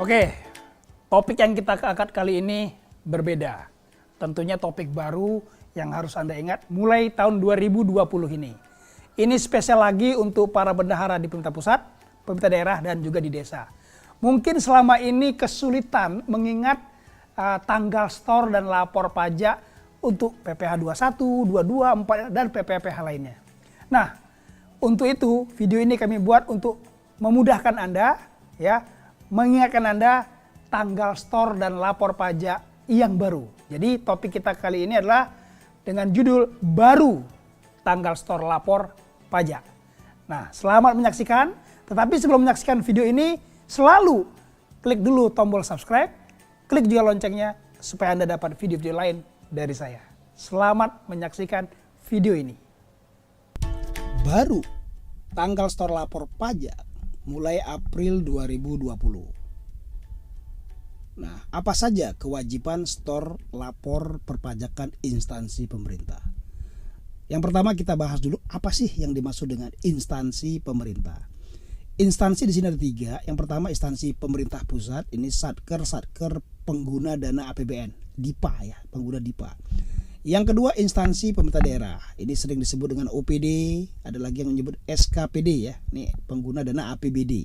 Oke, topik yang kita angkat kali ini berbeda. Tentunya topik baru yang harus Anda ingat mulai tahun 2020 ini. Ini spesial lagi untuk para bendahara di pemerintah pusat, pemerintah daerah, dan juga di desa. Mungkin selama ini kesulitan mengingat tanggal store dan lapor pajak untuk PPh 21, 22, 4, dan PPh lainnya. Nah, untuk itu video ini kami buat untuk memudahkan Anda, ya, mengingatkan Anda tanggal store dan lapor pajak yang baru. Jadi topik kita kali ini adalah dengan judul baru tanggal store lapor pajak. Nah, selamat menyaksikan. Tetapi sebelum menyaksikan video ini, selalu klik dulu tombol subscribe, klik juga loncengnya supaya Anda dapat video-video lain dari saya. Selamat menyaksikan video ini. Baru tanggal store lapor pajak mulai April 2020. Nah, apa saja kewajiban store lapor perpajakan instansi pemerintah? Yang pertama kita bahas dulu apa sih yang dimaksud dengan instansi pemerintah. Instansi di sini ada 3. Yang pertama instansi pemerintah pusat, ini Satker pengguna dana APBN, DIPA ya, pengguna DIPA. Yang kedua instansi pemerintah daerah, ini sering disebut dengan OPD, ada lagi yang menyebut SKPD ya, ini pengguna dana APBD.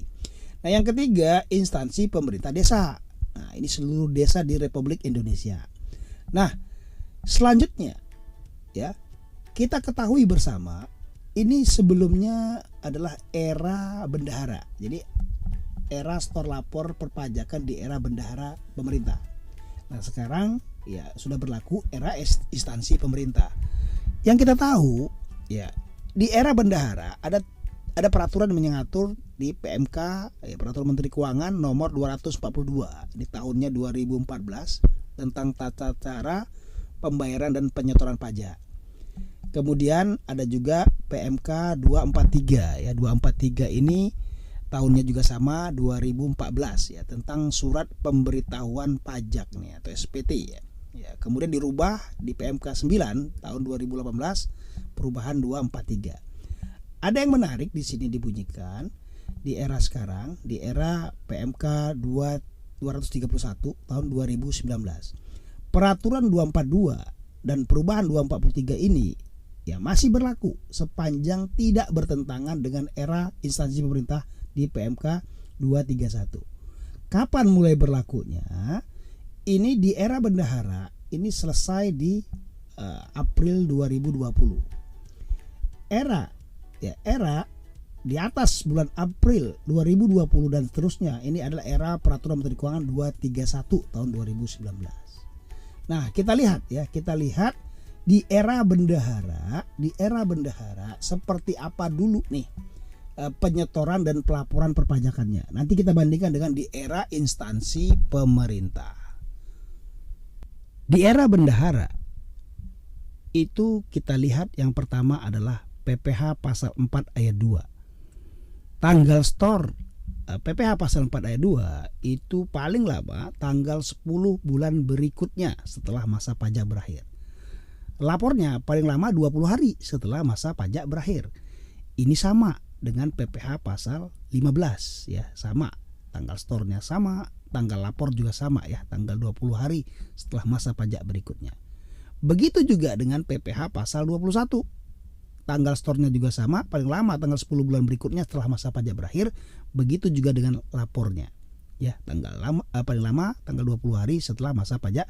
Nah yang ketiga instansi pemerintah desa, nah ini seluruh desa di Republik Indonesia. Nah selanjutnya ya, kita ketahui bersama ini sebelumnya adalah era bendahara, jadi era store lapor perpajakan di era bendahara pemerintah. Nah sekarang ya sudah berlaku era instansi pemerintah. Yang kita tahu ya di era bendahara ada peraturan yang mengatur di PMK ya, Peraturan Menteri Keuangan nomor 242 di tahunnya 2014 tentang tata cara pembayaran dan penyetoran pajak. Kemudian ada juga PMK 243 ya, 243 ini tahunnya juga sama 2014 ya, tentang surat pemberitahuan pajak nih atau SPT ya. Ya, kemudian dirubah di PMK 9 tahun 2018 perubahan 243. Ada yang menarik di sini dibunyikan di era sekarang, di era PMK 231 tahun 2019. Peraturan 242 dan perubahan 243 ini ya masih berlaku sepanjang tidak bertentangan dengan era instansi pemerintah di PMK 231. Kapan mulai berlakunya? Ini di era bendahara, ini selesai di April 2020. Era di atas bulan April 2020 dan seterusnya, ini adalah era Peraturan Menteri Keuangan 231 tahun 2019. Nah, kita lihat di era bendahara seperti apa dulu nih penyetoran dan pelaporan perpajakannya. Nanti kita bandingkan dengan di era instansi pemerintah. Di era bendahara itu kita lihat yang pertama adalah PPh pasal 4 ayat 2. Tanggal store PPh pasal 4 ayat 2 itu paling lama tanggal 10 bulan berikutnya setelah masa pajak berakhir. Lapornya paling lama 20 hari setelah masa pajak berakhir. Ini sama dengan PPh pasal 15 ya, sama. Tanggal store-nya sama, tanggal lapor juga sama ya, tanggal 20 hari setelah masa pajak berikutnya. Begitu juga dengan PPh pasal 21. Tanggal store-nya juga sama, paling lama tanggal 10 bulan berikutnya setelah masa pajak berakhir. Begitu juga dengan lapornya. Ya, paling lama tanggal 20 hari setelah masa pajak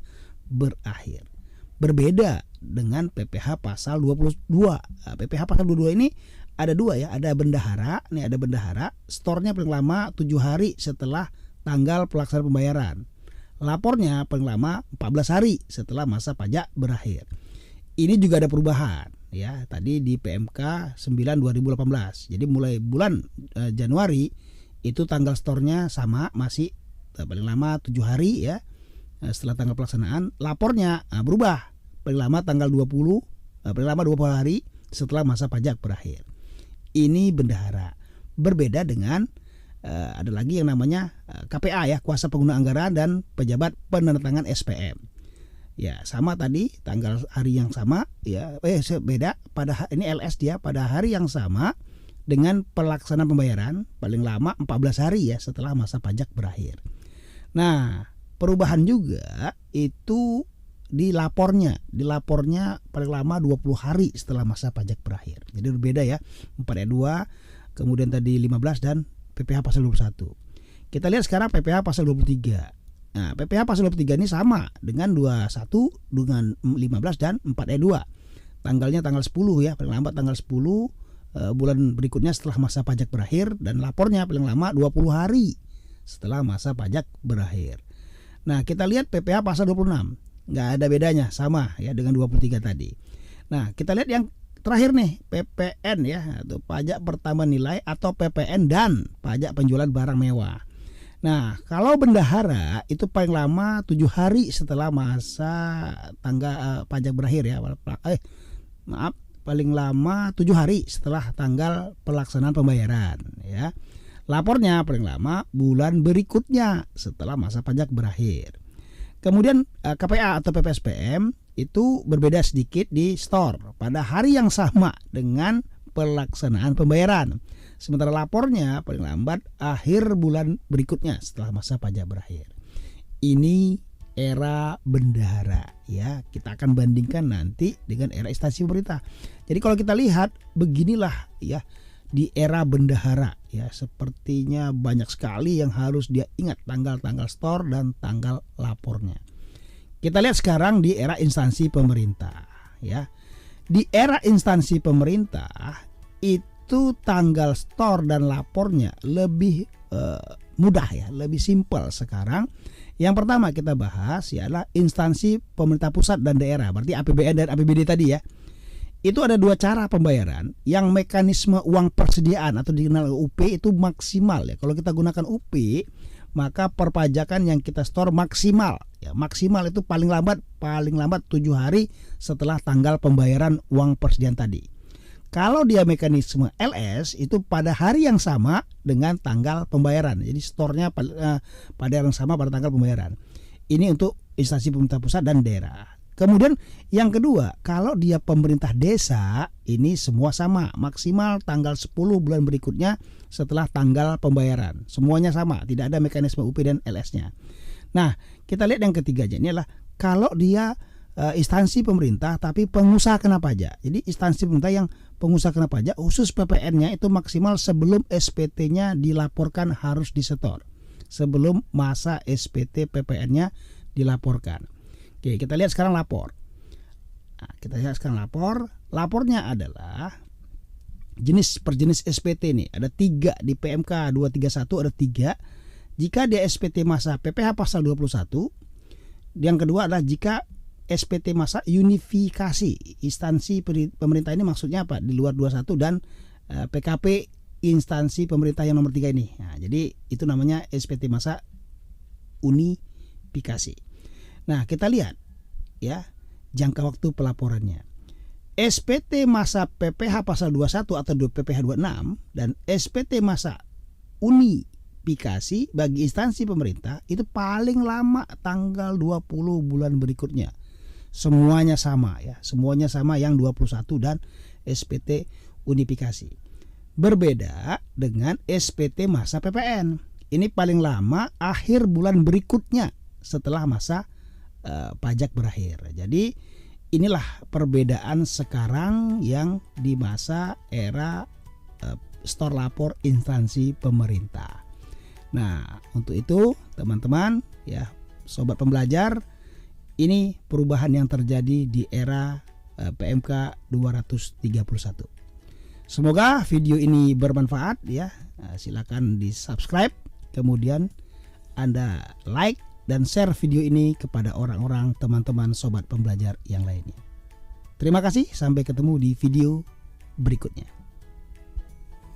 berakhir. Berbeda dengan PPh pasal 22. PPh pasal 22 ini ada 2 ya, ada bendahara, nih ada bendahara, store-nya paling lama 7 hari setelah tanggal pelaksanaan pembayaran. Lapornya paling lama 14 hari setelah masa pajak berakhir. Ini juga ada perubahan ya, tadi di PMK 9 2018. Jadi mulai bulan Januari itu tanggal store-nya sama, masih paling lama 7 hari ya. Setelah tanggal pelaksanaan, lapornya berubah paling lama tanggal 20 paling lama 20 hari setelah masa pajak berakhir. Ini bendahara. Berbeda dengan ada lagi yang namanya KPA ya, kuasa pengguna anggaran dan pejabat penandatangan SPM. Ya, sama tadi tanggal hari yang sama ya, beda pada ini LS dia pada hari yang sama dengan pelaksanaan pembayaran paling lama 14 hari ya setelah masa pajak berakhir. Nah, perubahan juga itu di lapornya paling lama 20 hari setelah masa pajak berakhir. Jadi berbeda ya, 4E2, kemudian tadi 15 dan PPh pasal 21. Kita lihat sekarang PPh pasal 23. Nah, PPh pasal 23 ini sama dengan 21, dengan 15 dan 4E2. Tanggalnya tanggal 10 ya, paling lambat tanggal 10 bulan berikutnya setelah masa pajak berakhir, dan lapornya paling lama 20 hari setelah masa pajak berakhir. Nah, kita lihat PPh pasal 26. Nggak ada bedanya, sama ya dengan 23 tadi. Nah, kita lihat yang terakhir nih, PPN ya, atau pajak pertambahan nilai atau PPN dan pajak penjualan barang mewah. Nah, kalau bendahara itu paling lama 7 hari setelah masa tanggal pajak berakhir ya. Paling lama 7 hari setelah tanggal pelaksanaan pembayaran ya. Lapornya paling lama bulan berikutnya setelah masa pajak berakhir. Kemudian KPA atau PPSPM itu berbeda sedikit di store pada hari yang sama dengan pelaksanaan pembayaran. Sementara lapornya paling lambat akhir bulan berikutnya setelah masa pajak berakhir. Ini era bendahara ya. Kita akan bandingkan nanti dengan era instansi pemerintah. Jadi kalau kita lihat beginilah ya di era bendahara ya, sepertinya banyak sekali yang harus dia ingat, tanggal-tanggal store dan tanggal lapornya. Kita lihat sekarang di era instansi pemerintah ya. Di era instansi pemerintah itu tanggal store dan lapornya lebih mudah ya, lebih simpel sekarang. Yang pertama kita bahas ialah instansi pemerintah pusat dan daerah, berarti APBN dan APBD tadi ya. Itu ada 2 cara pembayaran, yang mekanisme uang persediaan atau dikenal UP itu maksimal ya. Kalau kita gunakan UP, maka perpajakan yang kita store maksimal ya. Maksimal itu paling lambat 7 hari setelah tanggal pembayaran uang persediaan tadi. Kalau dia mekanisme LS itu pada hari yang sama dengan tanggal pembayaran. Jadi store-nya pada hari yang sama pada tanggal pembayaran. Ini untuk instansi pemerintah pusat dan daerah. Kemudian yang kedua, kalau dia pemerintah desa, ini semua sama, maksimal tanggal 10 bulan berikutnya setelah tanggal pembayaran. Semuanya sama, tidak ada mekanisme UP dan LS-nya. Nah, kita lihat yang ketiganya, ini adalah kalau dia instansi pemerintah tapi pengusaha kena pajak. Jadi instansi pemerintah yang pengusaha kena pajak, khusus PPN-nya itu maksimal sebelum SPT-nya dilaporkan harus disetor. Sebelum masa SPT PPN-nya dilaporkan. Oke, kita lihat sekarang lapor. Nah, kita lihat sekarang lapor. Lapornya adalah jenis per jenis SPT nih. Ada 3 di PMK 231, ada 3. Jika dia SPT masa PPh pasal 21. Yang kedua adalah jika SPT masa unifikasi. Instansi pemerintah ini maksudnya apa? Di luar 21 dan PKP instansi pemerintah yang nomor 3 ini. Nah, jadi itu namanya SPT masa unifikasi. Nah, kita lihat ya jangka waktu pelaporannya. SPT masa PPh pasal 21 atau PPh 26 dan SPT masa unifikasi bagi instansi pemerintah itu paling lama tanggal 20 bulan berikutnya. Semuanya sama ya, semuanya sama yang 21 dan SPT unifikasi. Berbeda dengan SPT masa PPN. Ini paling lama akhir bulan berikutnya setelah masa pajak berakhir. Jadi inilah perbedaan sekarang yang di masa era store lapor instansi pemerintah. Nah, untuk itu teman-teman ya, sobat pembelajar, ini perubahan yang terjadi di era PMK 231. Semoga video ini bermanfaat ya. Silakan di-subscribe, kemudian Anda like dan share video ini kepada orang-orang teman-teman sobat pembelajar yang lainnya. Terima kasih, sampai ketemu di video berikutnya.